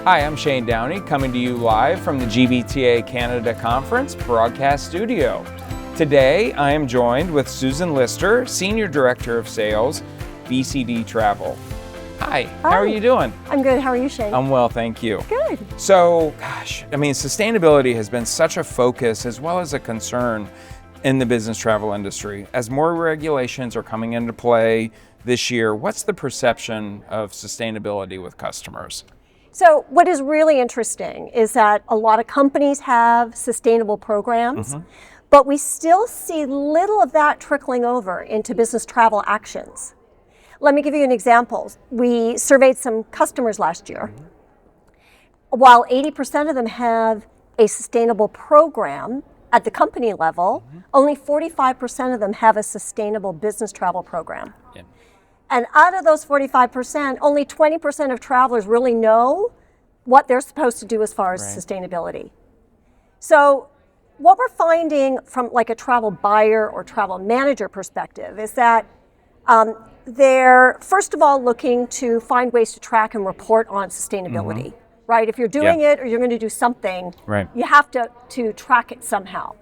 Hi, I'm Shane Downey, coming to you live from the GBTA Canada Conference broadcast studio. Today, I am joined with Susan Lyster, Senior Director of Sales, BCD Travel. Hi, how are you doing? I'm good. How are you, Shane? I'm well, thank you. Good. So, sustainability has been such a focus as well as a concern in the business travel industry. As more regulations are coming into play this year, what's the perception of sustainability with customers? So what is really interesting is that a lot of companies have sustainable programs, but we still see little of that trickling over into business travel actions. Let me give you an example. We surveyed some customers last year. While 80% of them have a sustainable program at the company level, only 45% of them have a sustainable business travel program. Yeah. And out of those 45%, only 20% of travelers really know what they're supposed to do as far as sustainability. So what we're finding from like a travel buyer or travel manager perspective is that they're first of all looking to find ways to track and report on sustainability, right? If you're doing it or you're going to do something, you have to track it somehow.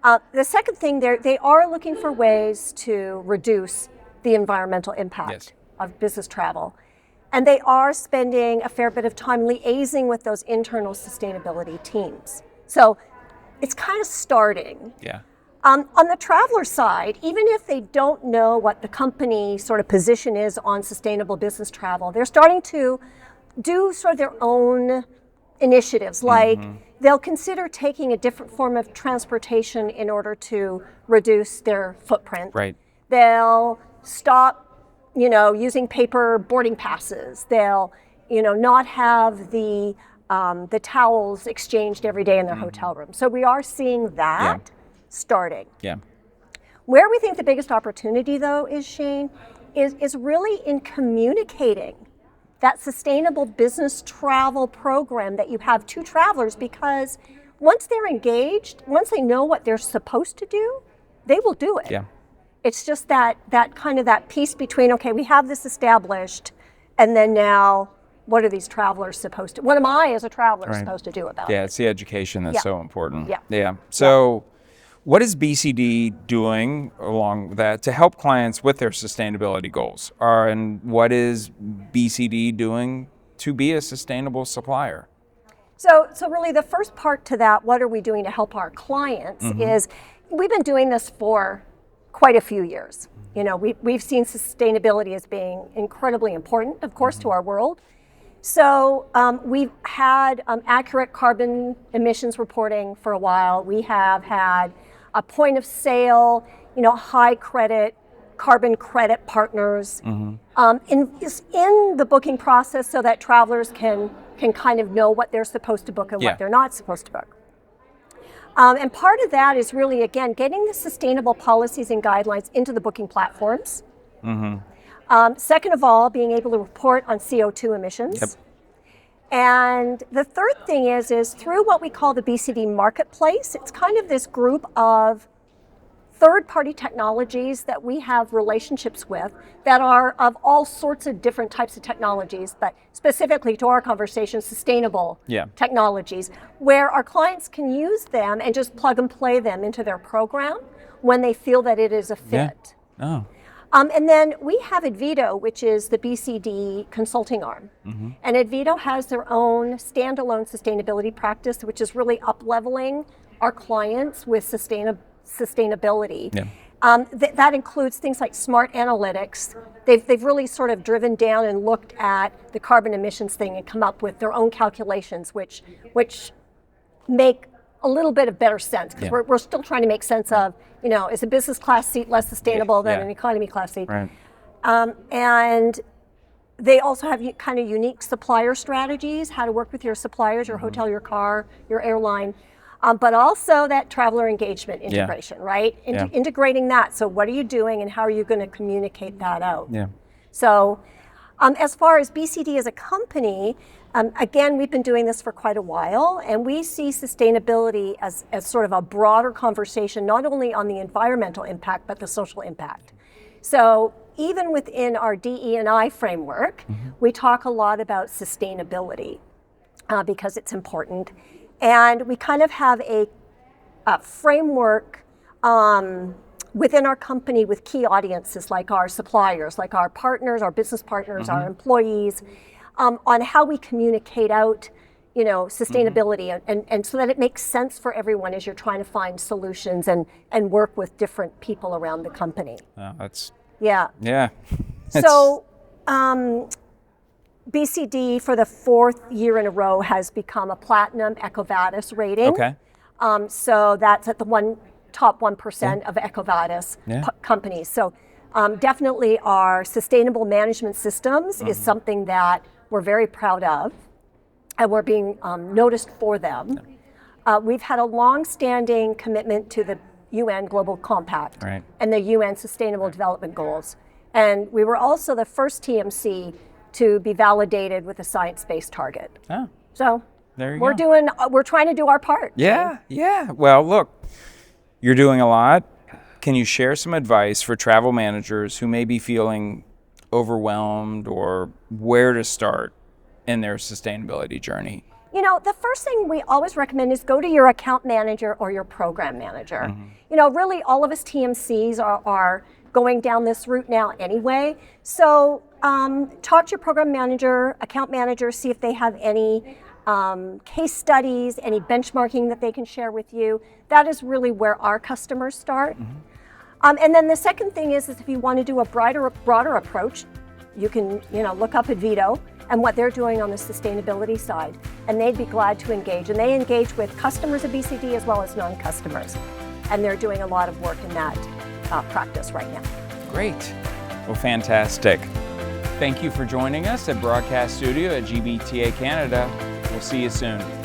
The second thing, they are looking for ways to reduce the environmental impact of business travel. And they are spending a fair bit of time liaising with those internal sustainability teams. So it's kind of starting. Yeah. On the traveler side, even if they don't know what the company sort of position is on sustainable business travel, they're starting to do sort of their own initiatives, like they'll consider taking a different form of transportation in order to reduce their footprint. Right. They'll stop, using paper boarding passes. They'll, not have the towels exchanged every day in their hotel room. So we are seeing that starting. Yeah. Where we think the biggest opportunity, though, is, Shane, is really in communicating that sustainable business travel program that you have to travelers, because once they're engaged, once they know what they're supposed to do, they will do it. Yeah. It's just that piece between, okay, we have this established, and then now, what are these travelers supposed to, what am I as a traveler supposed to do about it? Yeah, it's the education that's so important. Yeah. So what is BCD doing along that to help clients with their sustainability goals? And what is BCD doing to be a sustainable supplier? So really the first part to that, what are we doing to help our clients, is we've been doing this for quite a few years. We've seen sustainability as being incredibly important, of course, to our world. So we've had accurate carbon emissions reporting for a while. We have had a point of sale, high credit, carbon credit partners in the booking process so that travelers can kind of know what they're supposed to book and what they're not supposed to book. And part of that is really, again, getting the sustainable policies and guidelines into the booking platforms. Second of all, being able to report on CO2 emissions. And the third thing is through what we call the BCD marketplace, it's kind of this group of third-party technologies that we have relationships with that are of all sorts of different types of technologies, but specifically to our conversation, sustainable technologies, where our clients can use them and just plug and play them into their program when they feel that it is a fit. And then we have Advito, which is the BCD consulting arm. And Advito has their own standalone sustainability practice, which is really up-leveling our clients with sustainability. That includes things like smart analytics. They've really sort of driven down and looked at the carbon emissions thing and come up with their own calculations, which make a little bit of better sense, because we're still trying to make sense of, is a business class seat less sustainable than an economy class seat? And they also have kind of unique supplier strategies, how to work with your suppliers, your hotel, your car, your airline. But also that traveler engagement integration, right? Integrating that. So what are you doing and how are you going to communicate that out? So as far as BCD as a company, again, we've been doing this for quite a while, and we see sustainability as sort of a broader conversation, not only on the environmental impact, but the social impact. So even within our DE&I framework, we talk a lot about sustainability. because it's important. And we kind of have a framework within our company with key audiences like our suppliers, like our partners, our business partners, our employees, on how we communicate out, sustainability, and so that it makes sense for everyone as you're trying to find solutions and work with different people around the company. That's Yeah. It's, So BCD for the 4th year in a row has become a platinum EcoVadis rating. okay. So that's at the top 1% of EcoVadis companies. So definitely our sustainable management systems is something that we're very proud of, and we're being noticed for them. We've had a long-standing commitment to the UN Global Compact and the UN Sustainable Development Goals. And we were also the first TMC to be validated with a science-based target. So there you we're go. we're trying to do our part. Yeah. Well, look, you're doing a lot. Can you share some advice for travel managers who may be feeling overwhelmed or where to start in their sustainability journey? The first thing we always recommend is go to your account manager or your program manager. Really all of us TMCs are going down this route now anyway. So talk to your program manager, account manager, see if they have any case studies, any benchmarking that they can share with you. That is really where our customers start. And then the second thing is if you want to do a broader approach, you can look up Advito and what they're doing on the sustainability side, and they'd be glad to engage. And they engage with customers of BCD as well as non-customers, and they're doing a lot of work in that practice right now. Great. Well, fantastic. Thank you for joining us at Broadcast Studio at GBTA Canada. We'll see you soon.